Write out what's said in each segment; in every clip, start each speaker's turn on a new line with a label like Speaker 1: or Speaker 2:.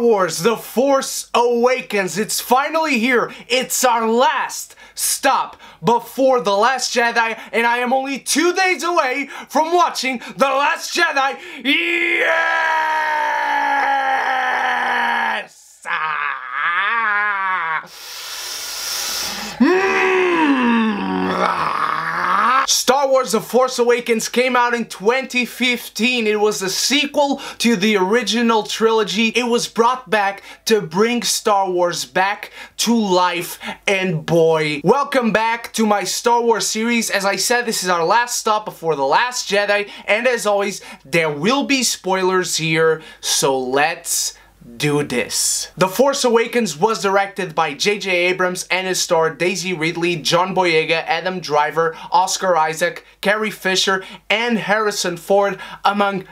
Speaker 1: Wars: The Force Awakens. It's finally here. It's our last stop before The Last Jedi, and I am only 2 days away from watching The Last Jedi. Yes! Star Wars: The Force Awakens came out in 2015. It was a sequel to the original trilogy. It was brought back to bring Star Wars back to life, and boy, welcome back to my Star Wars series. As I said, this is our last stop before The Last Jedi, and as always, there will be spoilers here, so let's do this. The Force Awakens was directed by J.J. Abrams and it starred Daisy Ridley, John Boyega, Adam Driver, Oscar Isaac, Carrie Fisher, and Harrison Ford, among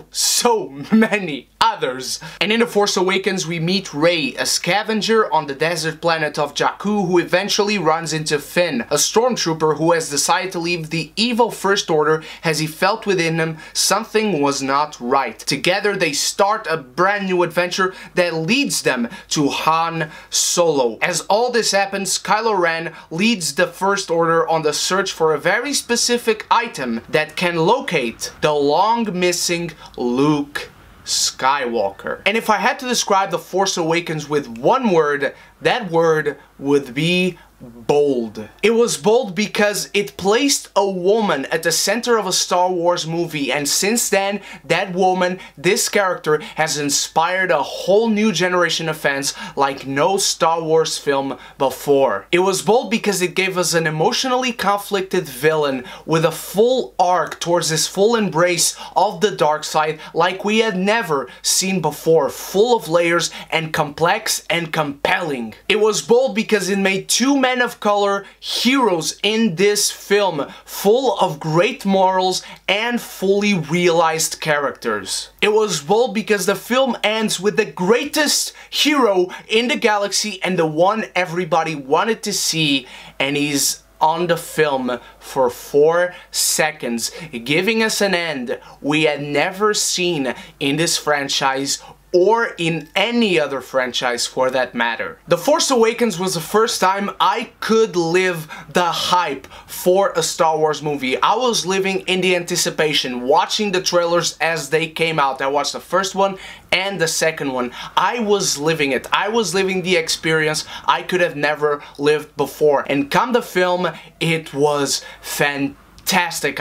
Speaker 1: so many others. And in The Force Awakens we meet Rey, a scavenger on the desert planet of Jakku who eventually runs into Finn, a stormtrooper who has decided to leave the evil First Order as he felt within him something was not right. Together they start a brand new adventure that leads them to Han Solo. As all this happens, Kylo Ren leads the First Order on the search for a very specific item that can locate the long-missing Luke Skywalker. And if I had to describe The Force Awakens with one word, that word would be bold. It was bold because it placed a woman at the center of a Star Wars movie, and since then, that woman, this character, has inspired a whole new generation of fans like no Star Wars film before. It was bold because it gave us an emotionally conflicted villain with a full arc towards his full embrace of the dark side like we had never seen before, full of layers and complex and compelling. It was bold because it made two men of color heroes in this film, full of great morals and fully realized characters. It was bold because the film ends with the greatest hero in the galaxy and the one everybody wanted to see, and he's on the film for 4 seconds, giving us an end we had never seen in this franchise or in any other franchise for that matter. The Force Awakens was the first time I could live the hype for a Star Wars movie. I was living in the anticipation, watching the trailers as they came out. I watched the first one and the second one. I was living it. I was living the experience I could have never lived before. And come the film, it was fantastic.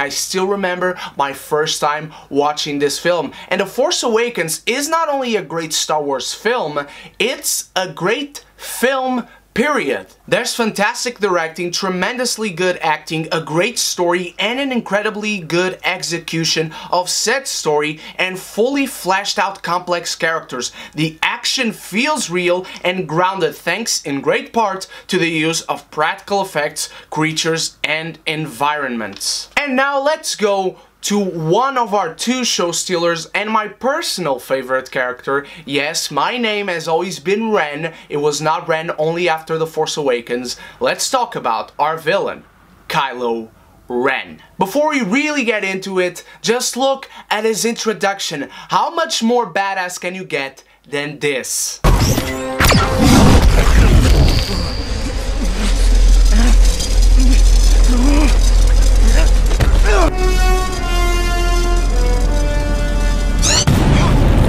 Speaker 1: I still remember my first time watching this film. And The Force Awakens is not only a great Star Wars film, it's a great film period. There's fantastic directing, tremendously good acting, a great story, and an incredibly good execution of said story and fully fleshed out complex characters. The action feels real and grounded thanks in great part to the use of practical effects, creatures, and environments. And now let's go to one of our two show stealers and my personal favorite character. Yes, my name has always been Ren. It was not Ren only after The Force Awakens. Let's talk about our villain, Kylo Ren. Before we really get into it, just look at his introduction. How much more badass can you get than this?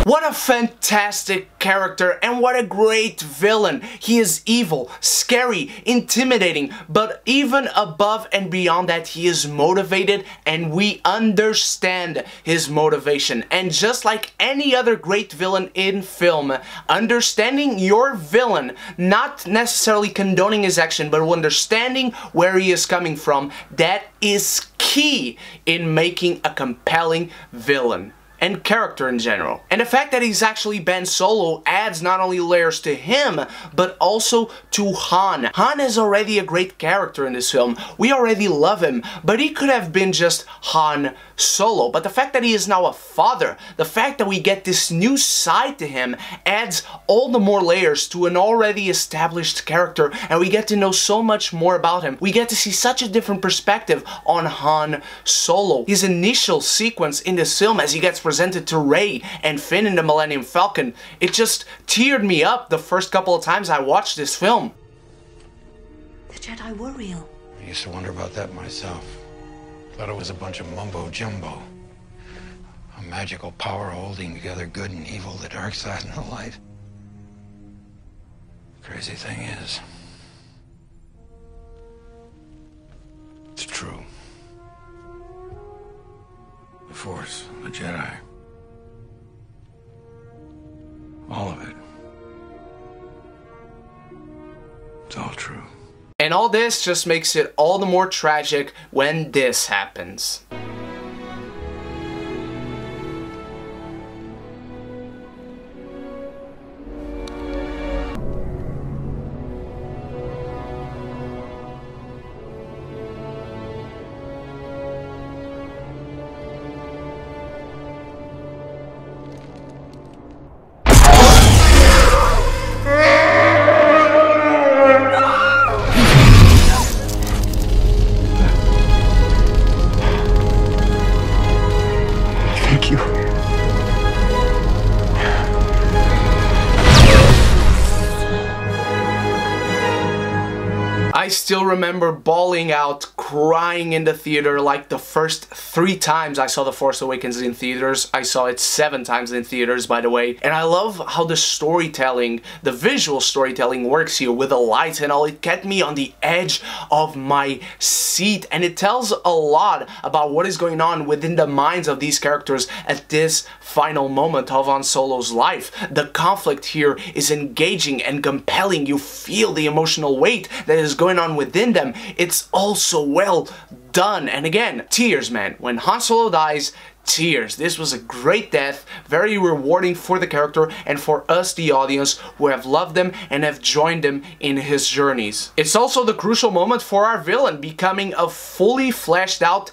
Speaker 1: What a fantastic character and what a great villain. He is evil, scary, intimidating, but even above and beyond that, he is motivated and we understand his motivation. And just like any other great villain in film, understanding your villain, not necessarily condoning his action, but understanding where he is coming from, that is key in making a compelling villain and character in general. And the fact that he's actually Ben Solo adds not only layers to him, but also to Han. Han is already a great character in this film. We already love him, but he could have been just Han Solo. But the fact that he is now a father, the fact that we get this new side to him adds all the more layers to an already established character, and we get to know so much more about him. We get to see such a different perspective on Han Solo. His initial sequence in this film as he gets presented to Rey and Finn in the Millennium Falcon, it just teared me up the first couple of times I watched this film.
Speaker 2: The Jedi were real.
Speaker 3: I used to wonder about that myself. Thought it was a bunch of mumbo-jumbo. A magical power holding together good and evil, the dark side and the light. Crazy thing is, it's true. The Force, the Jedi, all of it. It's all true.
Speaker 1: And all this just makes it all the more tragic when this happens. I still remember bawling out, crying in the theater like the first 3 times I saw The Force Awakens in theaters. I saw it 7 times in theaters, by the way. And I love how the storytelling, the visual storytelling works here with the lights and all. It kept me on the edge of my seat, and it tells a lot about what is going on within the minds of these characters at this final moment of Han Solo's life. The conflict here is engaging and compelling. You feel the emotional weight that is going on within them. It's also well done. And again, tears, man. When Han Solo dies, tears. This was a great death, very rewarding for the character and for us, the audience, who have loved him and have joined him in his journeys. It's also the crucial moment for our villain becoming a fully fleshed out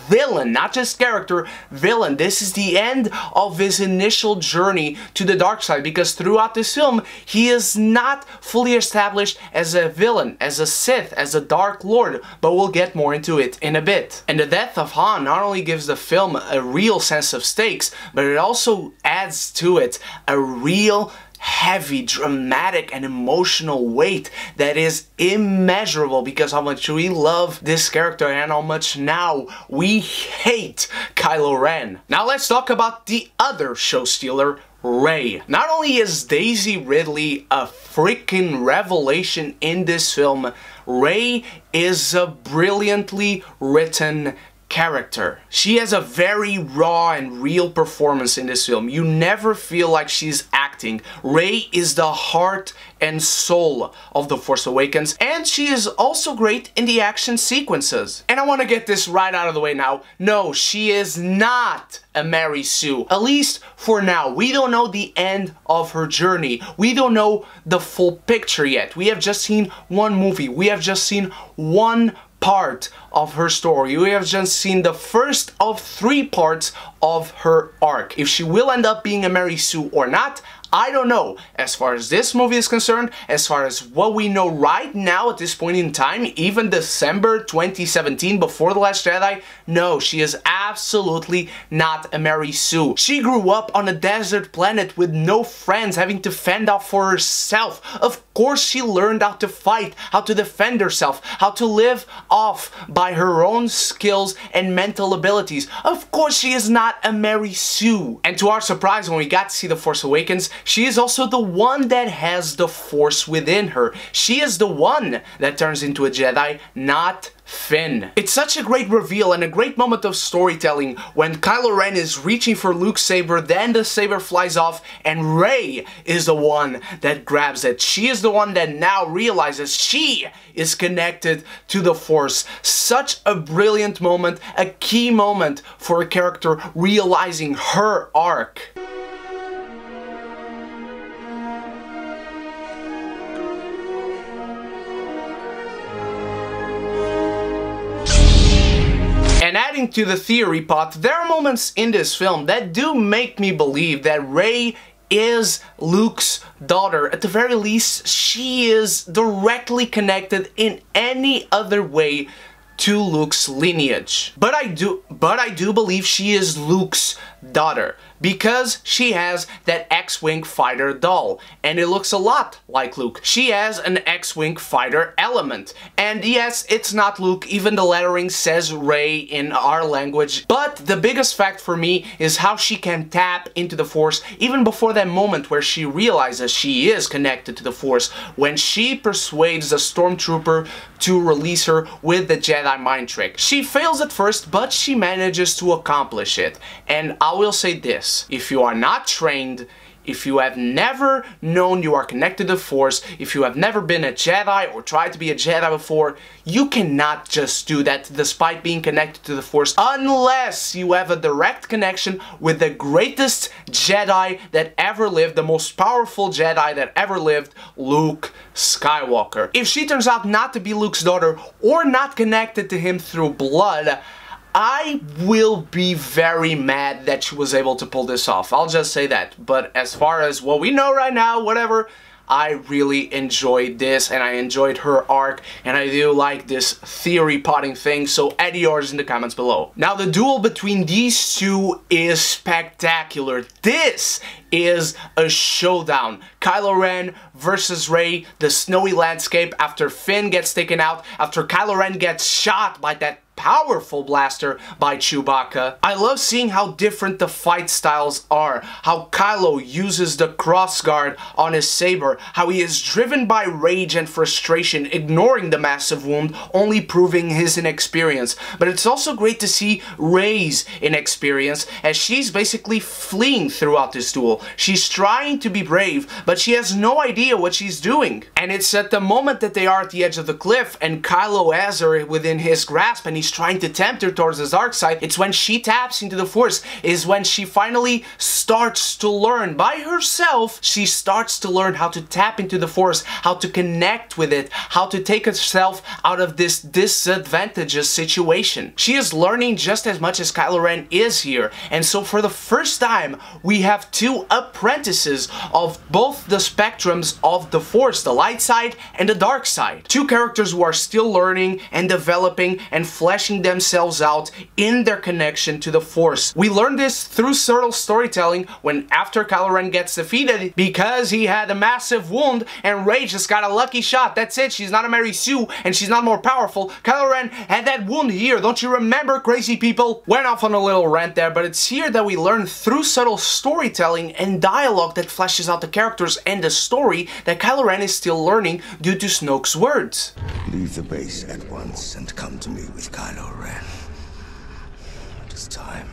Speaker 1: villain, not just character, villain. This is the end of his initial journey to the dark side, because throughout this film, he is not fully established as a villain, as a Sith, as a Dark Lord, but we'll get more into it in a bit. And the death of Han not only gives the film a real sense of stakes, but it also adds to it a real heavy, dramatic, and emotional weight that is immeasurable because how much we love this character and how much now we hate Kylo Ren. Now let's talk about the other show stealer, Rey. Not only is Daisy Ridley a freaking revelation in this film, Rey is a brilliantly written character. She has a very raw and real performance in this film. You never feel like she's acting. Rey is the heart and soul of The Force Awakens, and she is also great in the action sequences. And I want to get this right out of the way now. No, she is not a Mary Sue. At least for now. We don't know the end of her journey. We don't know the full picture yet. We have just seen one movie. We have just seen one part of her story. We have just seen the first of 3 parts of her arc. If she will end up being a Mary Sue or not, I don't know. As far as this movie is concerned, as far as what we know right now at this point in time, even December 2017, before The Last Jedi, no, she is absolutely not a Mary Sue. She grew up on a desert planet with no friends, having to fend off for herself. Of course she learned how to fight, how to defend herself, how to live off by her own skills and mental abilities. Of course she is not a Mary Sue. And to our surprise, when we got to see The Force Awakens, she is also the one that has the Force within her. She is the one that turns into a Jedi, not Finn. It's such a great reveal and a great moment of storytelling when Kylo Ren is reaching for Luke's saber, then the saber flies off and Rey is the one that grabs it. She is the one that now realizes she is connected to the Force. Such a brilliant moment, a key moment for a character realizing her arc. And adding to the theory pot, there are moments in this film that do make me believe that Rey is Luke's daughter. At the very least, she is directly connected in any other way to Luke's lineage. But I do believe she is Luke's daughter, because she has that X-Wing fighter doll, and it looks a lot like Luke. She has an X-Wing fighter element, and yes, it's not Luke, even the lettering says Rey in our language, but the biggest fact for me is how she can tap into the Force even before that moment where she realizes she is connected to the Force, when she persuades the Stormtrooper to release her with the Jedi mind trick. She fails at first, but she manages to accomplish it, and I will say this: if you are not trained, if you have never known you are connected to the Force, if you have never been a Jedi or tried to be a Jedi before, you cannot just do that despite being connected to the Force unless you have a direct connection with the greatest Jedi that ever lived, the most powerful Jedi that ever lived, Luke Skywalker. If she turns out not to be Luke's daughter or not connected to him through blood, I will be very mad that she was able to pull this off. I'll just say that. But as far as what we know right now, whatever, I really enjoyed this, and I enjoyed her arc, and I do like this theory potting thing, so add yours in the comments below. Now, the duel between these two is spectacular. This is a showdown. Kylo Ren versus Rey, the snowy landscape after Finn gets taken out, after Kylo Ren gets shot by that powerful blaster by Chewbacca. I love seeing how different the fight styles are, how Kylo uses the crossguard on his saber, how he is driven by rage and frustration, ignoring the massive wound, only proving his inexperience. But it's also great to see Rey's inexperience, as she's basically fleeing throughout this duel. She's trying to be brave, but she has no idea what she's doing. And it's at the moment that they are at the edge of the cliff and Kylo has her within his grasp and he's trying to tempt her towards the dark side, it's when she taps into the Force, is when she finally starts to learn by herself. She starts to learn how to tap into the Force, how to connect with it, how to take herself out of this disadvantageous situation. She is learning just as much as Kylo Ren is here, and so for the first time we have two apprentices of both the spectrums of the Force, the light side and the dark side. Two characters who are still learning and developing and fleshing themselves out in their connection to the Force. We learned this through subtle storytelling when after Kylo Ren gets defeated because he had a massive wound and Rey just got a lucky shot. That's it. She's not a Mary Sue and she's not more powerful. Kylo Ren had that wound here. Don't you remember, crazy people? Went off on a little rant there, but it's here that we learn through subtle storytelling and dialogue that fleshes out the characters and the story that Kylo Ren is still learning due to Snoke's words.
Speaker 4: Leave the base at once and come to me with Kylo Ren. It is time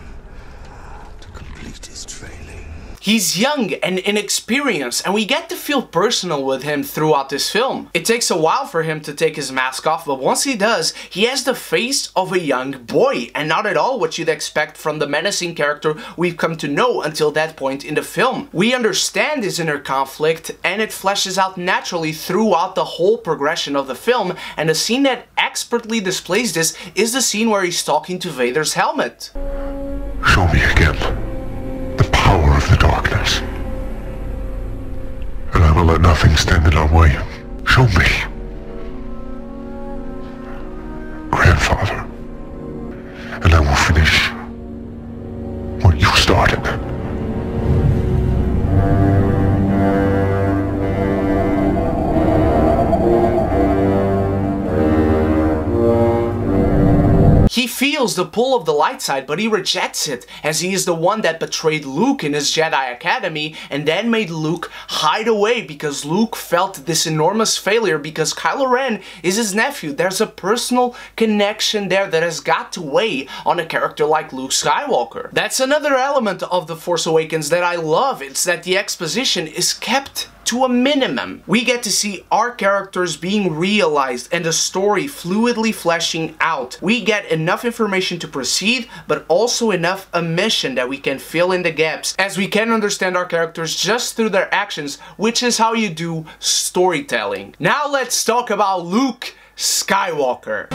Speaker 4: to complete his training.
Speaker 1: He's young and inexperienced, and we get to feel personal with him throughout this film. It takes a while for him to take his mask off, but once he does, he has the face of a young boy, and not at all what you'd expect from the menacing character we've come to know until that point in the film. We understand his inner conflict, and it fleshes out naturally throughout the whole progression of the film, and the scene that expertly displays this is the scene where he's talking to Vader's helmet.
Speaker 5: Show me again the power of the darkness, and I will let nothing stand in our way. Show me, grandfather, and I will finish what you started.
Speaker 1: He feels the pull of the light side, but he rejects it, as he is the one that betrayed Luke in his Jedi Academy and then made Luke hide away because Luke felt this enormous failure because Kylo Ren is his nephew. There's a personal connection there that has got to weigh on a character like Luke Skywalker. That's another element of The Force Awakens that I love. It's that the exposition is kept to a minimum. We get to see our characters being realized and the story fluidly fleshing out. We get enough information to proceed, but also enough omission that we can fill in the gaps, as we can understand our characters just through their actions, which is how you do storytelling. Now let's talk about Luke Skywalker.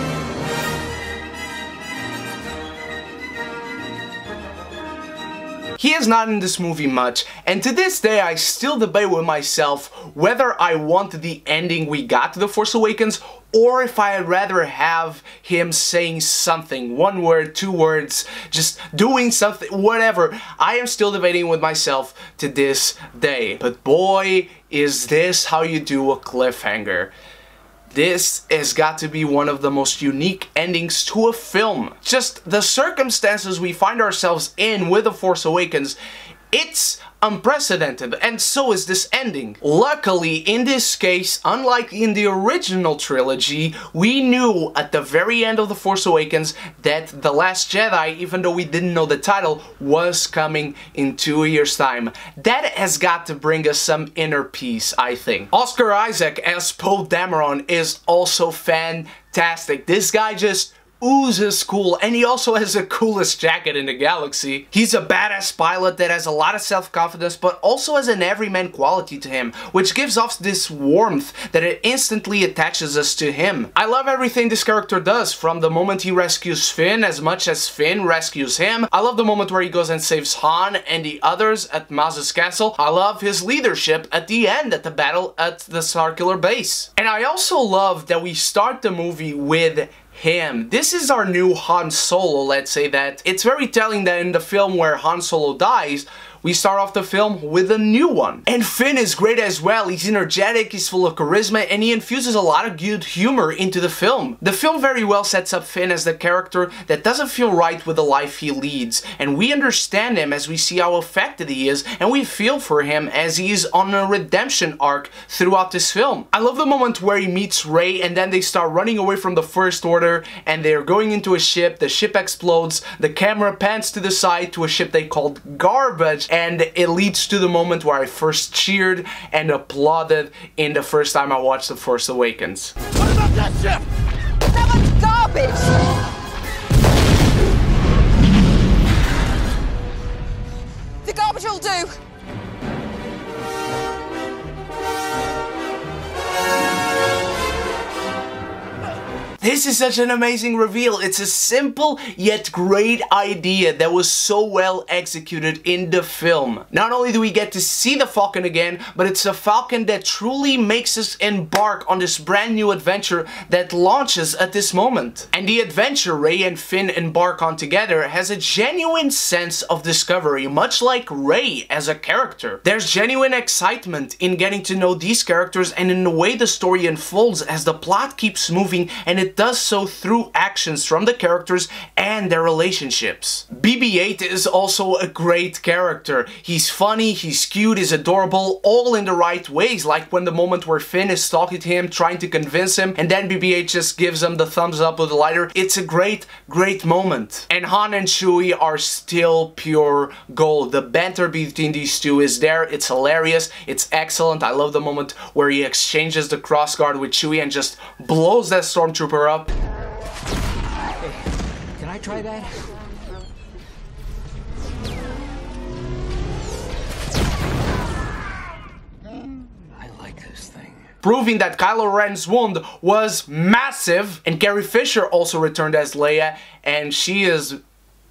Speaker 1: He is not in this movie much, and to this day I still debate with myself whether I want the ending we got to The Force Awakens or if I'd rather have him saying something, one word, two words, just doing something, whatever. I am still debating with myself to this day. But boy, is this how you do a cliffhanger. This has got to be one of the most unique endings to a film. Just the circumstances we find ourselves in with The Force Awakens, it's unprecedented, and so is this ending. Luckily, in this case, unlike in the original trilogy, we knew at the very end of The Force Awakens that The Last Jedi, even though we didn't know the title, was coming in 2 years' time. That has got to bring us some inner peace, I think. Oscar Isaac as Poe Dameron is also fantastic. This guy just oozes cool, and he also has the coolest jacket in the galaxy. He's a badass pilot that has a lot of self-confidence, but also has an everyman quality to him, which gives off this warmth that it instantly attaches us to him. I love everything this character does, from the moment he rescues Finn as much as Finn rescues him. I love the moment where he goes and saves Han and the others at Maz's castle. I love his leadership at the end at the battle at the Starkiller Base. And I also love that we start the movie with him. This is our new Han Solo, let's say that. It's very telling that in the film where Han Solo dies, we start off the film with a new one. And Finn is great as well. He's energetic, he's full of charisma, and he infuses a lot of good humor into the film. The film very well sets up Finn as the character that doesn't feel right with the life he leads, and we understand him as we see how affected he is, and we feel for him as he is on a redemption arc throughout this film. I love the moment where he meets Rey, and then they start running away from the First Order, and they're going into a ship, the ship explodes, the camera pans to the side to a ship they called Garbage, and it leads to the moment where I first cheered and applauded in the first time I watched The Force Awakens.
Speaker 6: What about that ship?
Speaker 7: That was garbage! The garbage will do!
Speaker 1: This is such an amazing reveal. It's a simple yet great idea that was so well executed in the film. Not only do we get to see the Falcon again, but it's a Falcon that truly makes us embark on this brand new adventure that launches at this moment. And the adventure Rey and Finn embark on together has a genuine sense of discovery, much like Rey as a character. There's genuine excitement in getting to know these characters and in the way the story unfolds as the plot keeps moving, and it does so through actions from the characters and their relationships. BB-8 is also a great character. He's funny, he's cute, he's adorable, all in the right ways, like when the moment where Finn is talking to him, trying to convince him, and then BB-8 just gives him the thumbs up with the lighter. It's a great moment. And Han and Chewie are still pure gold. The banter between these two is there, it's hilarious, it's excellent. I love the moment where he exchanges the crossguard with Chewie and just blows that stormtrooper up.
Speaker 6: Hey, can I try that? I like this thing.
Speaker 1: Proving that Kylo Ren's wound was massive. And Carrie Fisher also returned as Leia, and she is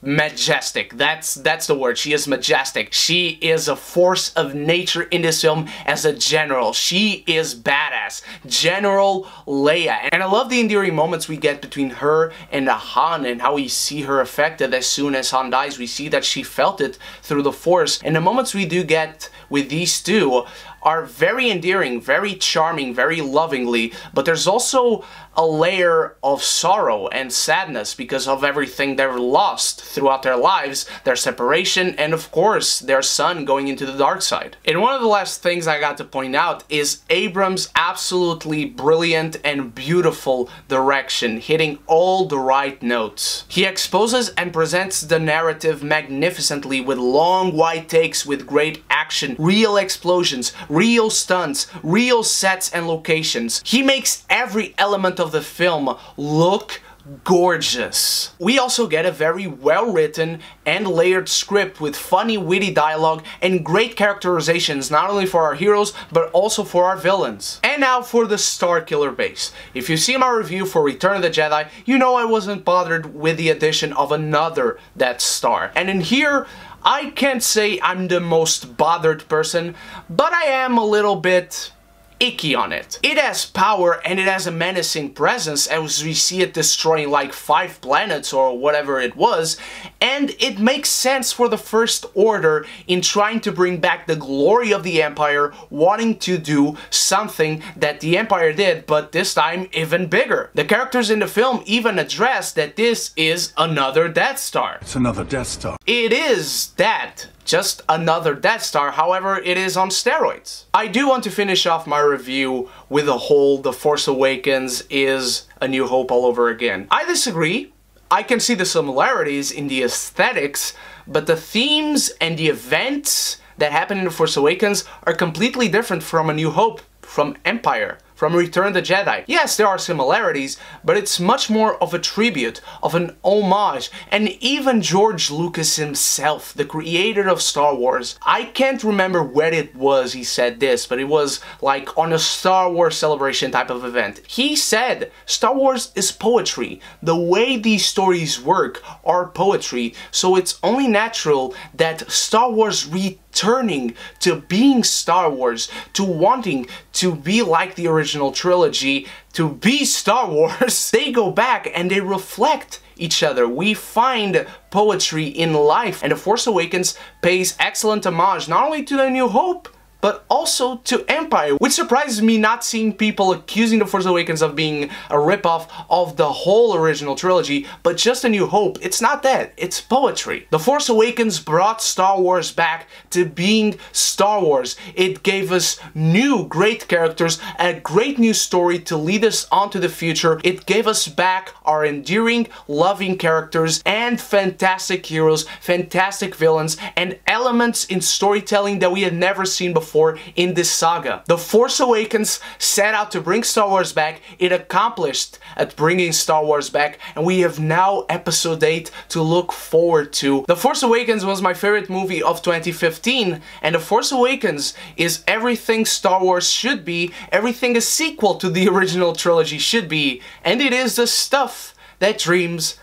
Speaker 1: majestic. That's the word. She is majestic. She is a force of nature in this film as a general. She is badass. General Leia. And I love the endearing moments we get between her and Han, and how we see her affected as soon as Han dies. We see that she felt it through the Force. And the moments we do get with these two are very endearing, very charming, very lovingly, but there's also a layer of sorrow and sadness because of everything they've lost throughout their lives, their separation, and of course, their son going into the dark side. And one of the last things I got to point out is Abrams' absolutely brilliant and beautiful direction, hitting all the right notes. He exposes and presents the narrative magnificently with long wide takes with great action, real explosions, real stunts, real sets and locations. He makes every element of the film look gorgeous. We also get a very well written and layered script with funny, witty dialogue and great characterizations, not only for our heroes but also for our villains. And now for the Starkiller Base. If you see my review for Return of the Jedi, you know I wasn't bothered with the addition of another Death Star. And in here, I can't say I'm the most bothered person, but I am a little bit icky on it. It has power and it has a menacing presence as we see it destroying like 5 planets or whatever it was, and it makes sense for the First Order in trying to bring back the glory of the Empire, wanting to do something that the Empire did, but this time even bigger. The characters in the film even address that this is another Death Star.
Speaker 8: It's another Death Star.
Speaker 1: It is that. Just another Death Star, however, it is on steroids. I do want to finish off my review with the whole The Force Awakens is A New Hope all over again. I disagree. I can see the similarities in the aesthetics, but the themes and the events that happen in The Force Awakens are completely different from A New Hope, from Empire, from Return of the Jedi. Yes, there are similarities, but it's much more of a tribute, of an homage, and even George Lucas himself, the creator of Star Wars, I can't remember where it was he said this, but it was like on a Star Wars celebration type of event. He said, Star Wars is poetry. The way these stories work are poetry, so it's only natural that Star Wars returning to being Star Wars, to wanting to be like the original trilogy, to be Star Wars, they go back and they reflect each other. We find poetry in life, and The Force Awakens pays excellent homage not only to The New Hope, but also to Empire, which surprises me not seeing people accusing The Force Awakens of being a ripoff of the whole original trilogy, but just A New Hope. It's not that, it's poetry. The Force Awakens brought Star Wars back to being Star Wars. It gave us new great characters, a great new story to lead us onto the future. It gave us back our endearing, loving characters and fantastic heroes, fantastic villains, and elements in storytelling that we had never seen before in this saga. The Force Awakens set out to bring Star Wars back. It accomplished at bringing Star Wars back, and we have now Episode 8 to look forward to. The Force Awakens was my favorite movie of 2015, and The Force Awakens is everything Star Wars should be, everything a sequel to the original trilogy should be, and it is the stuff that dreams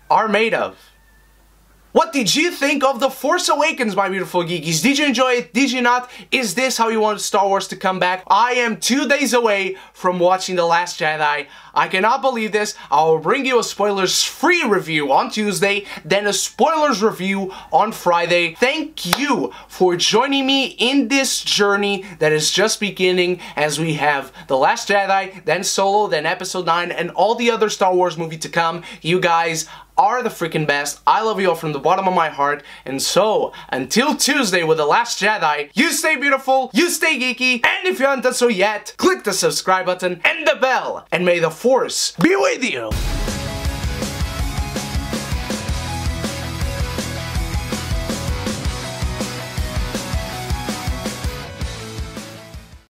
Speaker 1: are made of. What did you think of The Force Awakens, my beautiful geekies? Did you enjoy it? Did you not? Is this how you want Star Wars to come back? I am 2 days away from watching The Last Jedi. I cannot believe this. I will bring you a spoilers-free review on Tuesday, then a spoilers review on Friday. Thank you for joining me in this journey that is just beginning as we have The Last Jedi, then Solo, then Episode 9, and all the other Star Wars movies to come. You guys are the freaking best. I love you all from the bottom of my heart. And so, until Tuesday with The Last Jedi, you stay beautiful, you stay geeky, and if you haven't done so yet, click the subscribe button and the bell, and may the Force be with you!